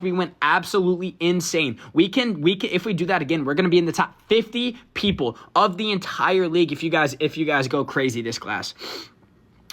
We went absolutely insane. We can if we do that again, we're gonna be in the top 50 people of the entire league if you guys go crazy this class.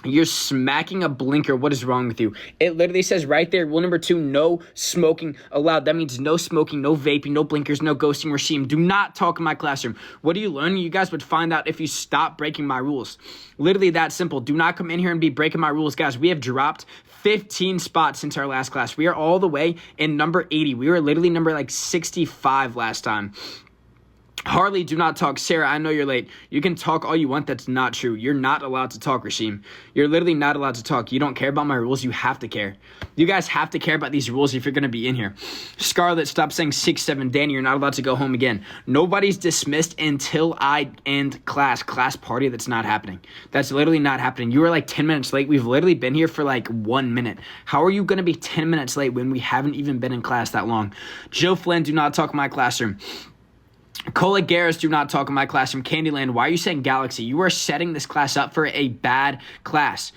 You're smacking a blinker. What is wrong with you? It literally says right there, rule number 2, no smoking allowed. That means no smoking, no vaping, no blinkers, no ghosting regime. Do not talk in my classroom. What are you learning? You guys would find out if you stop breaking my rules. Literally that simple. Do not come in here and be breaking my rules. Guys, we have dropped 15 spots since our last class. We are all the way in number 80. We were literally number like 65 last time. Harley, do not talk. Sarah, I know you're late. You can talk all you want. That's not true. You're not allowed to talk, Rasheem. You're literally not allowed to talk. You don't care about my rules. You have to care. You guys have to care about these rules if you're going to be in here. Scarlett, stop saying 6-7. Danny, you're not allowed to go home again. Nobody's dismissed until I end class. Class party, that's not happening. That's literally not happening. You were like 10 minutes late. We've literally been here for like 1 minute. How are you going to be 10 minutes late when we haven't even been in class that long? Joe Flynn, do not talk in my classroom. Cola Garris, do not talk in my classroom. Candyland, why are you saying Galaxy? You are setting this class up for a bad class.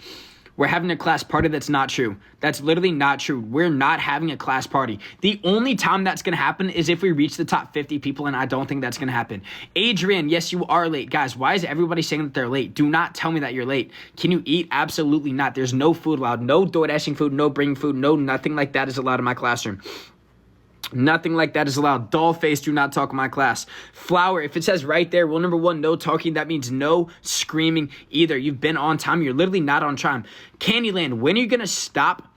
We're having a class party. That's not true. That's literally not true. We're not having a class party. The only time that's going to happen is if we reach the top 50 people, and I don't think that's going to happen. Adrian, yes, you are late. Guys, why is everybody saying that they're late? Do not tell me that you're late. Can you eat? Absolutely not. There's no food allowed. No DoorDashing food, no bringing food, no nothing like that is allowed in my classroom. Nothing like that is allowed. Dollface, do not talk in my class. Flower, if it says right there, rule number 1, no talking, that means no screaming either. You've been on time. You're literally not on time. Candyland, when are you going to stop?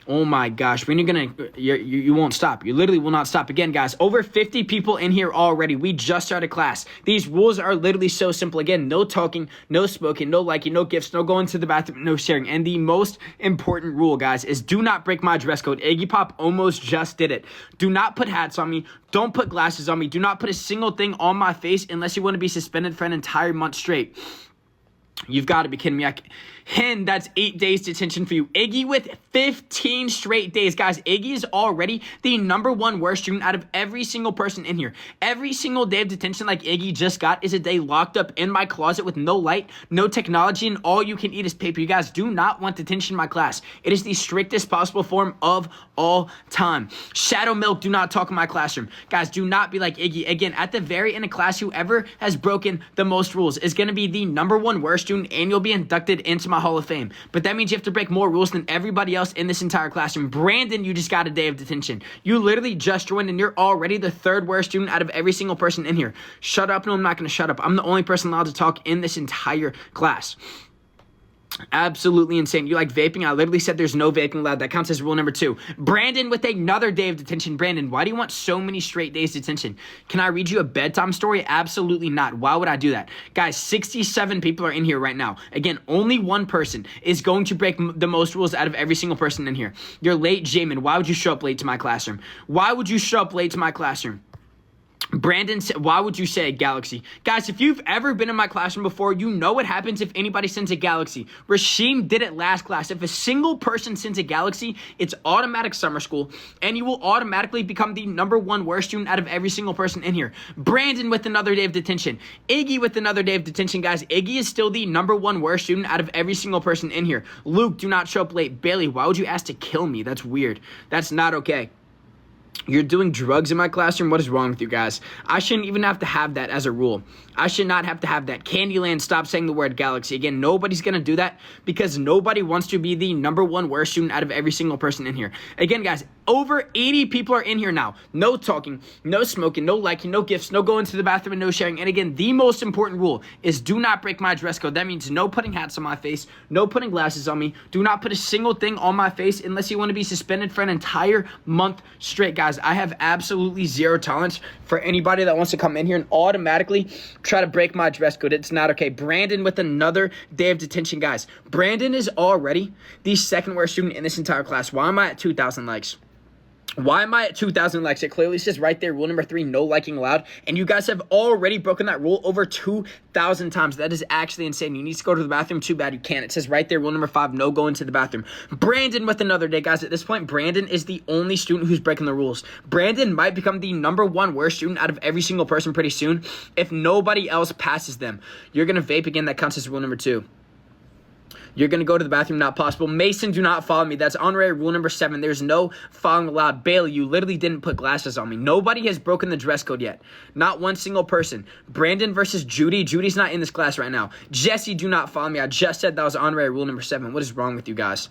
Oh my gosh, when you won't stop. You literally will not stop. Again, guys, over 50 people in here already. We just started class. These rules are literally so simple. Again, no talking, no smoking, no liking, no gifts, no going to the bathroom, no sharing. And the most important rule, guys, is do not break my dress code. Iggy Pop almost just did it. Do not put hats on me. Don't put glasses on me. Do not put a single thing on my face unless you want to be suspended for an entire month straight. You've got to be kidding me. Hen, that's 8 days detention for you. Iggy with 15 straight days. Guys, Iggy is already the number 1 worst student out of every single person in here. Every single day of detention like Iggy just got is a day locked up in my closet with no light, no technology, and all you can eat is paper. You guys do not want detention in my class. It is the strictest possible form of all time. Shadow Milk, do not talk in my classroom. Guys, do not be like Iggy. Again, at the very end of class, whoever has broken the most rules is going to be the number 1 worst student, and you'll be inducted into my Hall of Fame. But that means you have to break more rules than everybody else in this entire classroom. Brandon, you just got a day of detention. You literally just joined, and you're already the 3rd worst student out of every single person in here. Shut up. No, I'm not going to shut up. I'm the only person allowed to talk in this entire class. Absolutely insane. You like vaping? I literally said there's no vaping allowed. That counts as rule number 2. Brandon with another day of detention. Brandon, why do you want so many straight days detention? Can I read you a bedtime story? Absolutely not. Why would I do that? Guys, 67 people are in here right now. Again, only one person is going to break the most rules out of every single person in here. You're late, Jamin. Why would you show up late to my classroom? Why would you show up late to my classroom? Brandon, why would you say a Galaxy? Guys, if you've ever been in my classroom before, you know what happens if anybody sends a Galaxy. Rasheem did it last class. If a single person sends a Galaxy, it's automatic summer school, and you will automatically become the number 1 worst student out of every single person in here. Brandon with another day of detention. Iggy with another day of detention, guys. Iggy is still the number 1 worst student out of every single person in here. Luke, do not show up late. Bailey, why would you ask to kill me? That's weird. That's not okay. You're doing drugs in my classroom? What is wrong with you guys? I shouldn't even have to have that as a rule. I should not have to have that. Candyland, stop saying the word Galaxy. Again, nobody's going to do that because nobody wants to be the number 1 worst student out of every single person in here. Again, guys, over 80 people are in here now. No talking, no smoking, no liking, no gifts, no going to the bathroom, and no sharing. And again, the most important rule is do not break my dress code. That means no putting hats on my face, no putting glasses on me. Do not put a single thing on my face unless you want to be suspended for an entire month straight. Guys, I have absolutely zero tolerance for anybody that wants to come in here and automatically try to break my dress code. It's not okay. Brandon with another day of detention, guys. Brandon is already the 2nd worst student in this entire class. Why am I at 2,000 likes? Why am I at 2,000 likes? It clearly says right there, rule number 3, no liking allowed. And you guys have already broken that rule over 2,000 times. That is actually insane. You need to go to the bathroom. Too bad you can't. It says right there, rule number 5, no going to the bathroom. Brandon with another day. Guys, at this point, Brandon is the only student who's breaking the rules. Brandon might become the number 1 worst student out of every single person pretty soon if nobody else passes them. You're going to vape again. That counts as rule number 2. You're going to go to the bathroom, not possible. Mason, do not follow me. That's honorary rule number 7. There's no following allowed. Bailey, you literally didn't put glasses on me. Nobody has broken the dress code yet. Not one single person. Brandon versus Judy. Judy's not in this class right now. Jesse, do not follow me. I just said that was honorary rule number 7. What is wrong with you guys?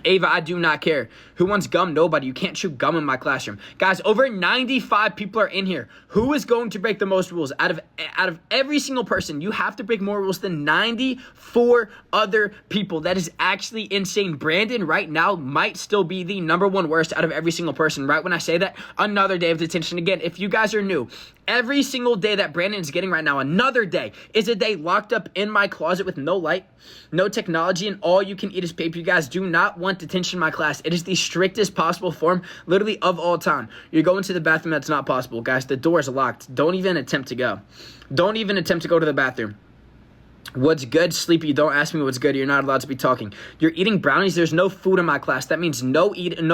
Ava, I do not care. Who wants gum? Nobody. You can't chew gum in my classroom. Guys, over 95 people are in here. Who is going to break the most rules? Out of every single person, you have to break more rules than 94 other people. That is actually insane. Brandon right now might still be the number 1 worst out of every single person. Right when I say that, another day of detention. Again, if you guys are new, every single day that Brandon is getting right now, another day, is a day locked up in my closet with no light, no technology, and all you can eat is paper. You guys do not want detention in my class. It is the strictest possible form, literally, of all time. You're going to the bathroom, that's not possible. Guys, the door is locked. Don't even attempt to go. Don't even attempt to go to the bathroom. What's good, Sleepy? Don't ask me what's good. You're not allowed to be talking. You're eating brownies. There's no food in my class. That means no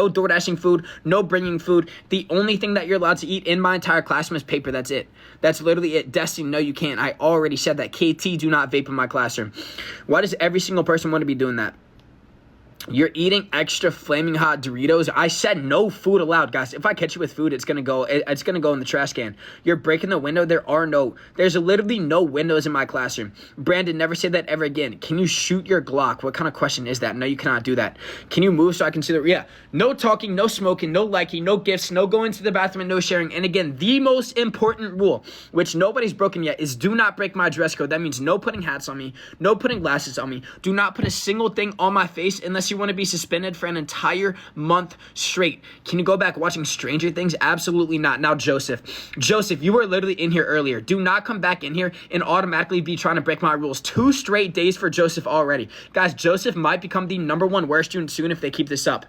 door dashing food, no bringing food. The only thing that you're allowed to eat in my entire classroom is paper. That's it. That's literally it. Destiny, no, you can't. I already said that. KT, do not vape in my classroom. Why does every single person want to be doing that? You're eating extra flaming hot Doritos. I said no food allowed, guys. If I catch you with food, it's gonna go in the trash can. You're breaking the window. There's literally no windows in my classroom. Brandon, never say that ever again. Can you shoot your Glock? What kind of question is that? No, you cannot do that. Can you move so I can see the? Yeah. No talking, no smoking, no liking, no gifts, no going to the bathroom, and no sharing. And again, the most important rule, which nobody's broken yet, is do not break my dress code. That means no putting hats on me, no putting glasses on me. Do not put a single thing on my face unless you want to be suspended for an entire month straight. Can you go back watching Stranger Things? Absolutely not. Now, Joseph, you were literally in here earlier. Do not come back in here and automatically be trying to break my rules. 2 straight days for Joseph already. Guys, Joseph might become the number 1 worst student soon if they keep this up.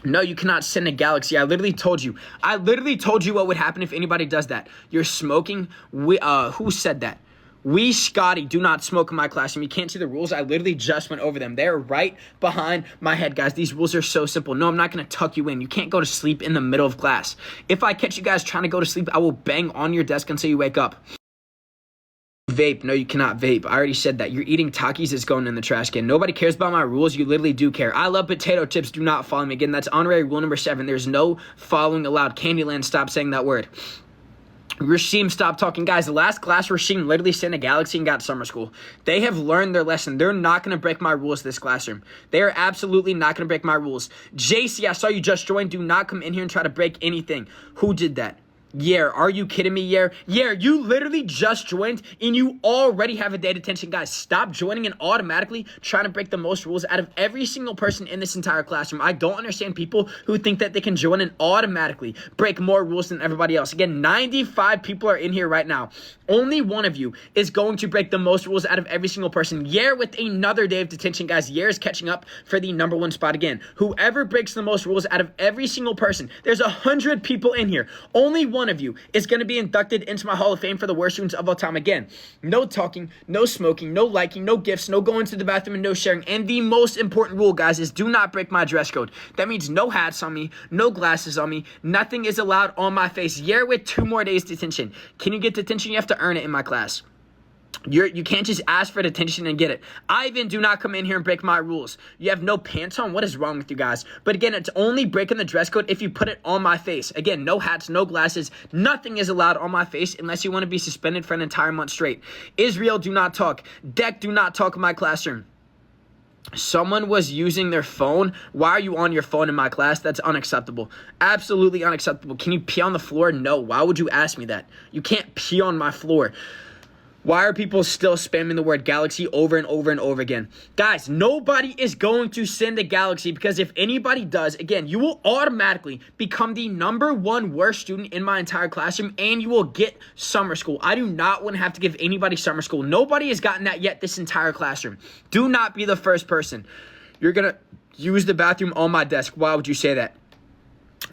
No, you cannot send a galaxy. I literally told you what would happen if anybody does that. You're smoking. Who said that? Scotty, do not smoke in my classroom. You can't see the rules. I literally just went over them. They're right behind my head, guys. These rules are so simple. No, I'm not going to tuck you in. You can't go to sleep in the middle of class. If I catch you guys trying to go to sleep, I will bang on your desk until you wake up. Vape. No, you cannot vape. I already said that. You're eating Takis. It's going in the trash can. Nobody cares about my rules. You literally do care. I love potato chips. Do not follow me. Again, that's honorary rule number 7. There's no following allowed. Candyland, stop saying that word. Rasheem, stop talking. Guys, the last class, Rasheem literally sent a galaxy and got summer school. They have learned their lesson. They're not going to break my rules this classroom. They are absolutely not going to break my rules. JC, I saw you just joined. Do not come in here and try to break anything. Who did that? Yer, are you kidding me, Yer? Yer, you literally just joined and you already have a day detention. Guys, stop joining and automatically trying to break the most rules out of every single person in this entire classroom. I don't understand people who think that they can join and automatically break more rules than everybody else. Again, 95 people are in here right now. Only one of you is going to break the most rules out of every single person. Yer with another day of detention, guys. Yer is catching up for the number 1 spot again. Whoever breaks the most rules out of every single person, there's 100 people in here. Only one of you is going to be inducted into my Hall of Fame for the worst students of all time. Again, no talking, no smoking, no liking, no gifts, no going to the bathroom, and no sharing. And the most important rule, guys, is do not break my dress code. That means no hats on me, no glasses on me, nothing is allowed on my face. Yer with 2 more days detention. Can you get detention? You have to earn it in my class. You can't just ask for detention and get it. Ivan, do not come in here and break my rules. You have no pants on? What is wrong with you guys? But again, it's only breaking the dress code if you put it on my face. Again, no hats, no glasses. Nothing is allowed on my face unless you want to be suspended for an entire month straight. Israel, do not talk. Deck, do not talk in my classroom. Someone was using their phone. Why are you on your phone in my class? That's unacceptable. Absolutely unacceptable. Can you pee on the floor? No. Why would you ask me that? You can't pee on my floor. Why are people still spamming the word galaxy over and over and over again? Guys, nobody is going to send a galaxy because if anybody does, again, you will automatically become the number 1 worst student in my entire classroom and you will get summer school. I do not want to have to give anybody summer school. Nobody has gotten that yet this entire classroom. Do not be the first person. You're going to use the bathroom on my desk. Why would you say that?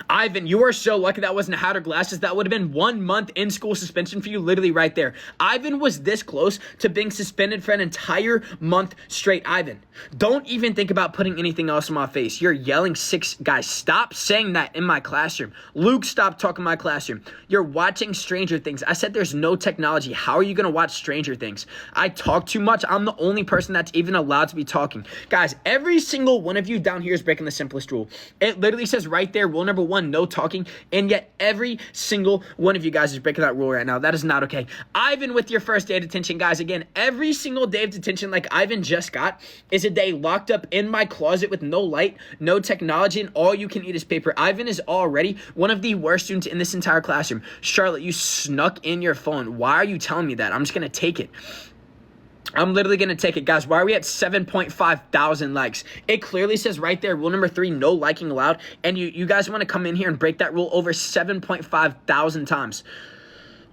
Ivan, you are so lucky that wasn't a hat or glasses. That would have been 1 month in school suspension for you, literally right there. Ivan was this close to being suspended for an entire month straight. Ivan, don't even think about putting anything else in my face. You're yelling six. Guys, stop saying that in my classroom. Luke, stop talking in my classroom. You're watching Stranger Things. I said there's no technology. How are you going to watch Stranger Things? I talk too much. I'm the only person that's even allowed to be talking. Guys, every single one of you down here is breaking the simplest rule. It literally says right there, rule number 1, no talking, and yet every single one of you guys is breaking that rule right now. That is not okay. Ivan, with your first day of detention, guys, again, every single day of detention like Ivan just got is a day locked up in my closet with no light, no technology, and all you can eat is paper. Ivan is already one of the worst students in this entire classroom. Charlotte, you snuck in your phone. Why are you telling me that? I'm just going to take it. I'm literally going to take it, guys. Why are we at 7.5 thousand likes? It clearly says right there, rule number 3, no liking allowed. And you guys want to come in here and break that rule over 7.5 thousand times.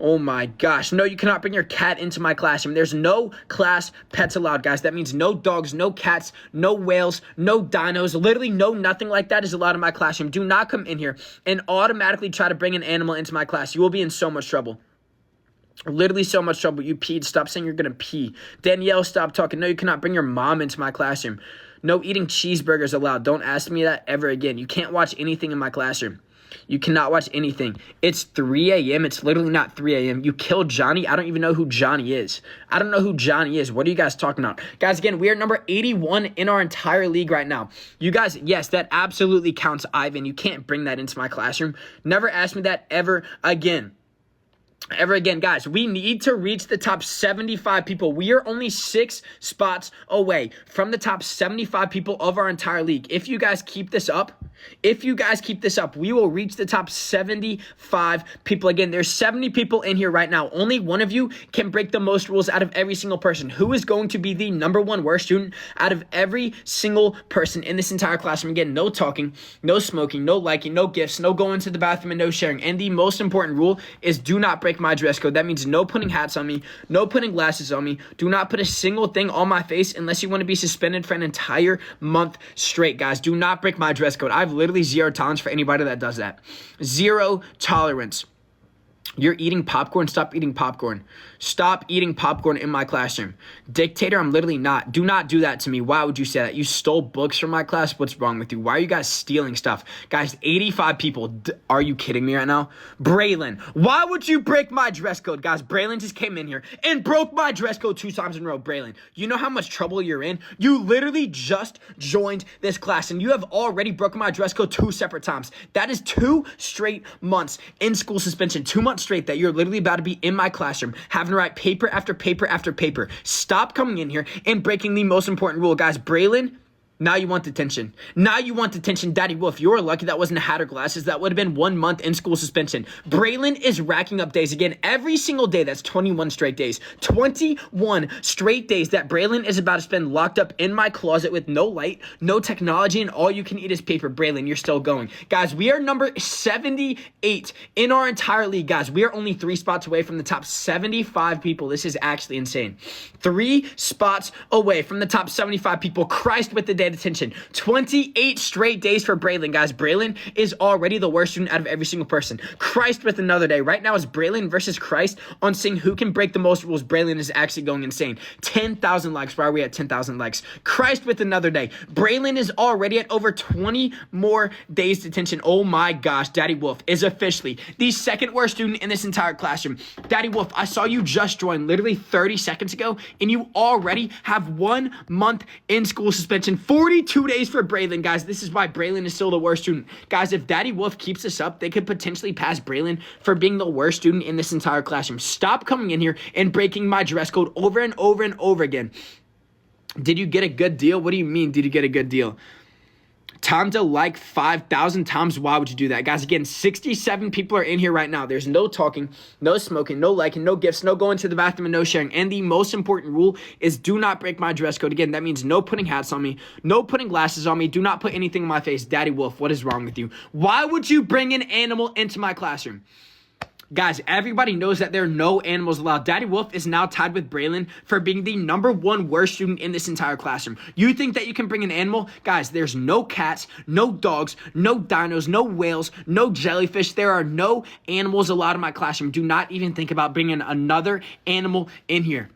Oh my gosh. No, you cannot bring your cat into my classroom. There's no class pets allowed, guys. That means no dogs, no cats, no whales, no dinos. Literally no nothing like that is allowed in my classroom. Do not come in here and automatically try to bring an animal into my class. You will be in so much trouble. Literally so much trouble. You peed. Stop saying you're going to pee. Danielle, stop talking. No, you cannot bring your mom into my classroom. No eating cheeseburgers allowed. Don't ask me that ever again. You can't watch anything in my classroom. You cannot watch anything. It's 3 a.m. It's literally not 3 a.m. You killed Johnny. I don't even know who Johnny is. I don't know who Johnny is. What are you guys talking about? Guys, again, we are number 81 in our entire league right now. You guys, yes, that absolutely counts, Ivan. You can't bring that into my classroom. Never ask me that ever again. Ever again, guys, we need to reach the top 75 people. We are only 6 spots away from the top 75 people of our entire league. If you guys keep this up, we will reach the top 75 people. Again, there's 70 people in here right now. Only one of you can break the most rules out of every single person. Who is going to be the number 1 worst student out of every single person in this entire classroom? Again, no talking, no smoking, no liking, no gifts, no going to the bathroom, and no sharing. And the most important rule is do not break my dress code. That means no putting hats on me, no putting glasses on me. Do not put a single thing on my face unless you want to be suspended for an entire month straight, guys. Do not break my dress code. I have literally 0 tolerance for anybody that does that. 0 tolerance. You're eating popcorn. Stop eating popcorn. Stop eating popcorn in my classroom. Dictator, I'm literally not. Do not do that to me. Why would you say that? You stole books from my class? What's wrong with you? Why are you guys stealing stuff? Guys, 85 people. Are you kidding me right now? Braylon, why would you break my dress code? Guys, Braylon just came in here and broke my dress code 2 times in a row. Braylon, you know how much trouble you're in? You literally just joined this class and you have already broken my dress code 2 separate times. That is 2 straight months in school suspension. 2 months straight that you're literally about to be in my classroom, having to write paper after paper after paper. Stop coming in here and breaking the most important rule. Guys, Braylon, now you want detention. Now you want detention. Daddy Wolf, you were lucky that wasn't a hat or glasses. That would have been 1 month in school suspension. Braylon is racking up days. Again, every single day, that's 21 straight days. 21 straight days that Braylon is about to spend locked up in my closet with no light, no technology, and all you can eat is paper. Braylon, you're still going. Guys, we are number 78 in our entire league. Guys, we are only 3 spots away from the top 75 people. This is actually insane. 3 spots away from the top 75 people. Christ with the day detention. 28 straight days for Braylon, guys. Braylon is already the worst student out of every single person. Christ with another day. Right now is Braylon versus Christ on seeing who can break the most rules. Braylon is actually going insane. 10,000 likes. Why are we at 10,000 likes? Christ with another day. Braylon is already at over 20 more days detention. Oh my gosh. Daddy Wolf is officially the 2nd worst student in this entire classroom. Daddy Wolf, I saw you just join literally 30 seconds ago and you already have 1 month in school suspension. 42 days for Braylon, guys. This is why Braylon is still the worst student. Guys, if Daddy Wolf keeps this up, they could potentially pass Braylon for being the worst student in this entire classroom. Stop coming in here and breaking my dress code over and over and over again. Did you get a good deal? What do you mean, did you get a good deal? Time to like 5,000 times. Why would you do that? Guys, again, 67 people are in here right now. There's no talking, no smoking, no liking, no gifts, no going to the bathroom, and no sharing. And the most important rule is do not break my dress code. Again, that means no putting hats on me, no putting glasses on me. Do not put anything in my face. Daddy Wolf, what is wrong with you? Why would you bring an animal into my classroom? Guys, everybody knows that there are no animals allowed. Daddy Wolf is now tied with Braylon for being the #1 worst student in this entire classroom. You think that you can bring an animal? Guys, there's no cats, no dogs, no dinos, no whales, no jellyfish. There are no animals allowed in my classroom. Do not even think about bringing another animal in here.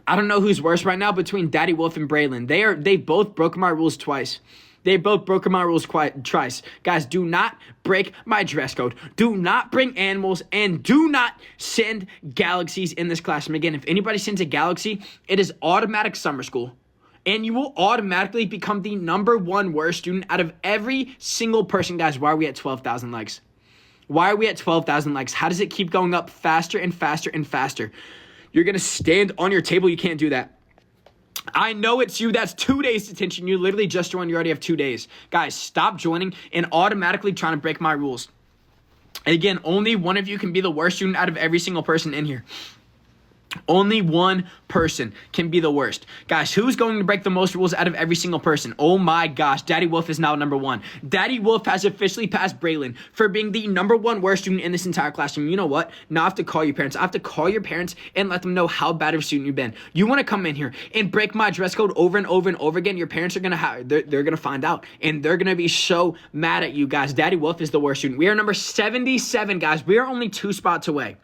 I don't know who's worse right now between Daddy Wolf and Braylon. They both broke my rules twice. They both broke my rules twice. Guys, do not break my dress code. Do not bring animals, and do not send galaxies in this classroom. Again, if anybody sends a galaxy, it is automatic summer school. And you will automatically become the #1 worst student out of every single person. Guys, why are we at 12,000 likes? Why are we at 12,000 likes? How does it keep going up faster and faster and faster? You're going to stand on your table. You can't do that. I know it's you. That's 2 days detention. You literally just joined. You already have 2 days. Guys, stop joining and automatically trying to break my rules. And again, only one of you can be the worst student out of every single person in here. Only one person can be the worst. Guys, who's going to break the most rules out of every single person? Oh my gosh, Daddy Wolf is now #1. Daddy Wolf has officially passed Braylon for being the #1 worst student in this entire classroom. You know what? Now I have to call your parents. I have to call your parents and let them know how bad of a student you've been. You want to come in here and break my dress code over and over and over again? Your parents are going to they're going to find out, and they're going to be so mad at you guys. Daddy Wolf is the worst student. We are number 77, guys. We are only 2 spots away.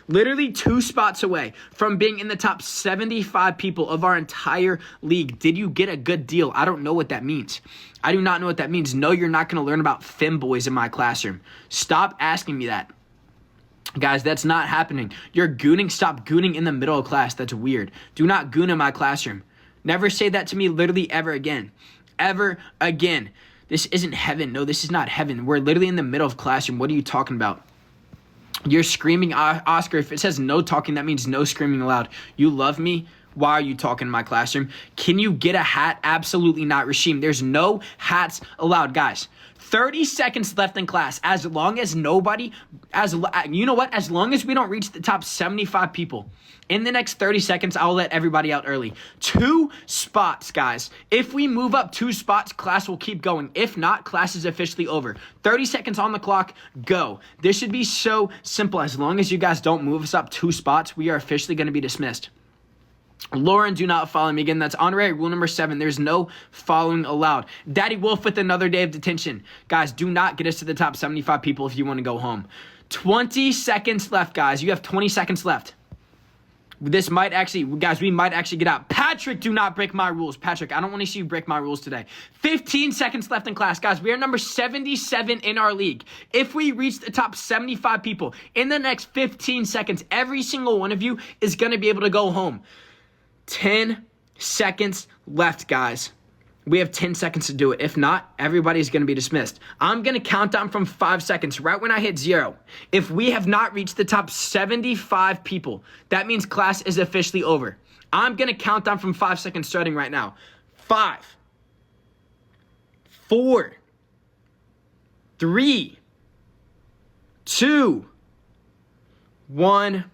Literally 2 spots away from being in the top 75 people of our entire league. Did you get a good deal? I don't know what that means. I do not know what that means. No, you're not going to learn about femboys in my classroom. Stop asking me that. Guys, that's not happening. You're gooning. Stop gooning in the middle of class. That's weird. Do not goon in my classroom. Never say that to me literally ever again. Ever again. This isn't heaven. No, this is not heaven. We're literally in the middle of classroom. What are you talking about? You're screaming, Oscar. If it says no talking, that means no screaming aloud. You love me? Why are you talking in my classroom? Can you get a hat? Absolutely not, Rasheem. There's no hats allowed. Guys, 30 seconds left in class. As long as you know what? As long as we don't reach the top 75 people, in the next 30 seconds, I'll let everybody out early. 2 spots, guys. If we move up 2 spots, class will keep going. If not, class is officially over. 30 seconds on the clock, go. This should be so simple. As long as you guys don't move us up 2 spots, we are officially going to be dismissed. Lauren, do not follow me. Again, that's honorary rule number 7. There's no following allowed. Daddy Wolf with another day of detention. Guys, do not get us to the top 75 people if you want to go home. 20 seconds left, guys. You have 20 seconds left. This might actually, guys, we might actually get out. Patrick, do not break my rules. Patrick, I don't want to see you break my rules today. 15 seconds left in class. Guys, we are number 77 in our league. If we reach the top 75 people in the next 15 seconds, every single one of you is going to be able to go home. 10 seconds left, guys. We have 10 seconds to do it. If not, everybody's going to be dismissed. I'm going to count down from 5 seconds, right when I hit 0. If we have not reached the top 75 people, that means class is officially over. I'm going to count down from 5 seconds starting right now. 5, 4, 3, 2, 1,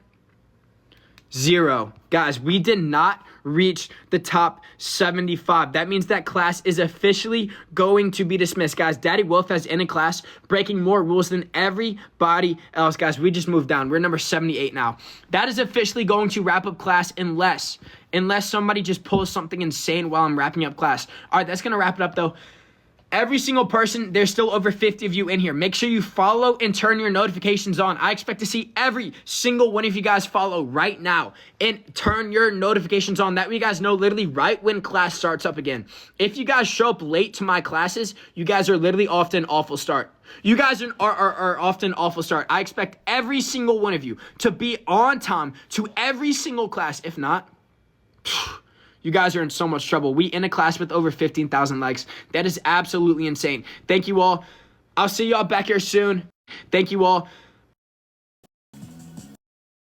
0. Guys, we did not reach the top 75. That means that class is officially going to be dismissed. Guys, Daddy Wolf has ended class, breaking more rules than everybody else. Guys, we just moved down. We're number 78 now. That is officially going to wrap up class unless somebody just pulls something insane while I'm wrapping up class. All right, that's going to wrap it up, though. Every single person, there's still over 50 of you in here. Make sure you follow and turn your notifications on. I expect to see every single one of you guys follow right now and turn your notifications on. That way you guys know literally right when class starts up again. If you guys show up late to my classes, you guys are literally off to an awful start. You guys are often awful start. I expect every single one of you to be on time to every single class. If not, you guys are in so much trouble. We in a class with over 15,000 likes. That is absolutely insane. Thank you all. I'll see y'all back here soon. Thank you all.